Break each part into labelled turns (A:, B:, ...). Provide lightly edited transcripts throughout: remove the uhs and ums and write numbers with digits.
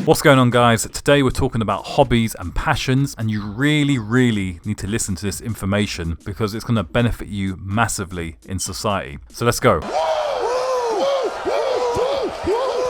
A: What's going on, guys? Today we're talking about hobbies and passions, and you really need to listen to this information because it's going to benefit you massively in society. So let's go.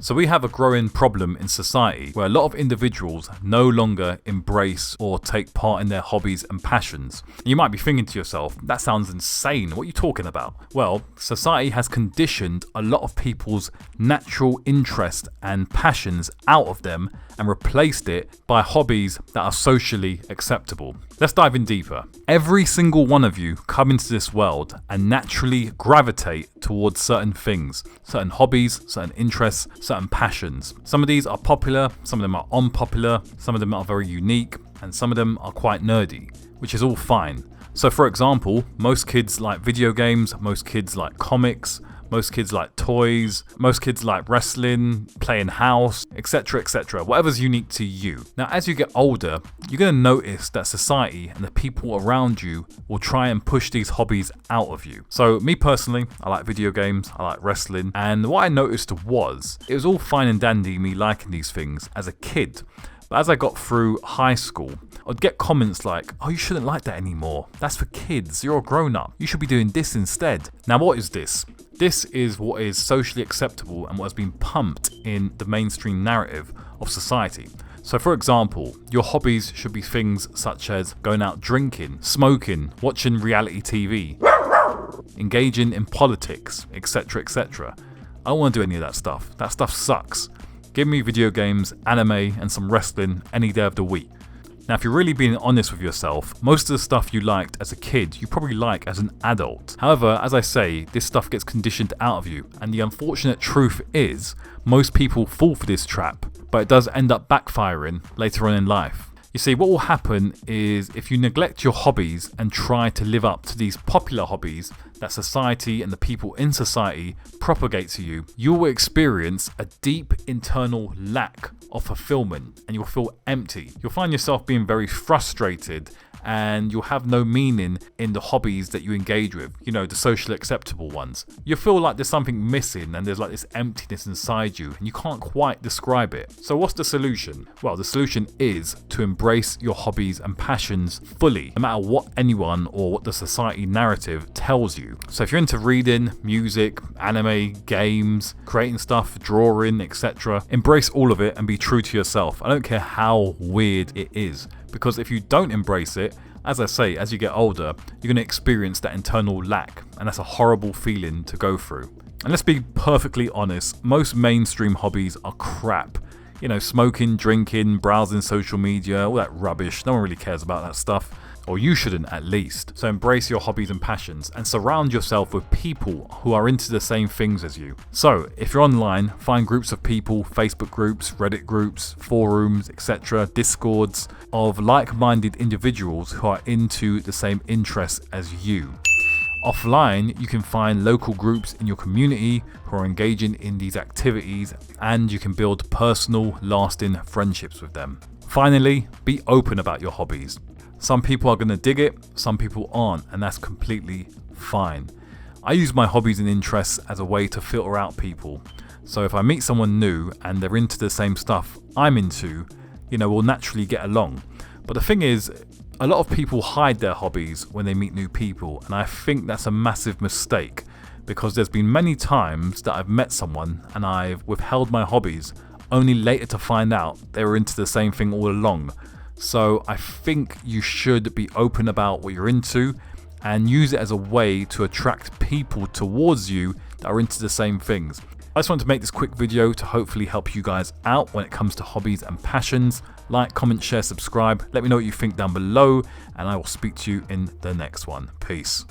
A: So we have a growing problem in society where a lot of individuals no longer embrace or take part in their hobbies and passions. And you might be thinking to yourself, that sounds insane. What are you talking about? Well, society has conditioned a lot of people's natural interest and passions out of them and replaced it by hobbies that are socially acceptable. Let's dive in deeper. Every single one of you come into this world and naturally gravitate towards certain things, certain hobbies, certain interests, certain passions. Some of these are popular, some of them are unpopular, some of them are very unique, and some of them are quite nerdy, which is all fine. So for example, most kids like video games, most kids like comics, most kids like toys, most kids like wrestling, playing house, etc, etc, whatever's unique to you. Now, as you get older, you're going to notice that society and the people around you will try and push these hobbies out of you. So me personally, I like video games, I like wrestling, and what I noticed was, it was all fine and dandy me liking these things as a kid. But as I got through high school, I'd get comments like, oh, you shouldn't like that anymore. That's for kids. You're a grown up. You should be doing this instead. Now, what is this? This is what is socially acceptable and what has been pumped in the mainstream narrative of society. So for example, your hobbies should be things such as going out drinking, smoking, watching reality TV, engaging in politics, etc, etc. I don't want to do any of that stuff. That stuff sucks. Give me video games, anime, and some wrestling any day of the week. Now, if you're really being honest with yourself, most of the stuff you liked as a kid, you probably like as an adult. However, as I say, this stuff gets conditioned out of you, and the unfortunate truth is, most people fall for this trap, but it does end up backfiring later on in life. You see, what will happen is if you neglect your hobbies and try to live up to these popular hobbies that society and the people in society propagate to you, you will experience a deep internal lack of fulfillment and you'll feel empty. You'll find yourself being very frustrated and you'll have no meaning in the hobbies that you engage with, you know, the socially acceptable ones. You feel like there's something missing and there's like this emptiness inside you and you can't quite describe it. So what's the solution? Well, the solution is to embrace your hobbies and passions fully, no matter what anyone or what the society narrative tells you. So if you're into reading, music, anime, games, creating stuff, drawing, etc., embrace all of it and be true to yourself. I don't care how weird it is. Because if you don't embrace it, as I say, as you get older, you're going to experience that internal lack. And that's a horrible feeling to go through. And let's be perfectly honest, most mainstream hobbies are crap. You know, smoking, drinking, browsing social media, all that rubbish. No one really cares about that stuff. Or you shouldn't, at least. So embrace your hobbies and passions and surround yourself with people who are into the same things as you. So if you're online, find groups of people, Facebook groups, Reddit groups, forums, etc., Discords of like-minded individuals who are into the same interests as you. Offline, you can find local groups in your community who are engaging in these activities and you can build personal, lasting friendships with them. Finally, be open about your hobbies. Some people are going to dig it, some people aren't, and that's completely fine. I use my hobbies and interests as a way to filter out people. So if I meet someone new and they're into the same stuff I'm into, you know, we'll naturally get along. But the thing is, a lot of people hide their hobbies when they meet new people, and I think that's a massive mistake because there's been many times that I've met someone and I've withheld my hobbies only later to find out they were into the same thing all along. So I think you should be open about what you're into and use it as a way to attract people towards you that are into the same things. I just wanted to make this quick video to hopefully help you guys out when it comes to hobbies and passions. Like, comment, share, subscribe. Let me know what you think down below and I will speak to you in the next one. Peace.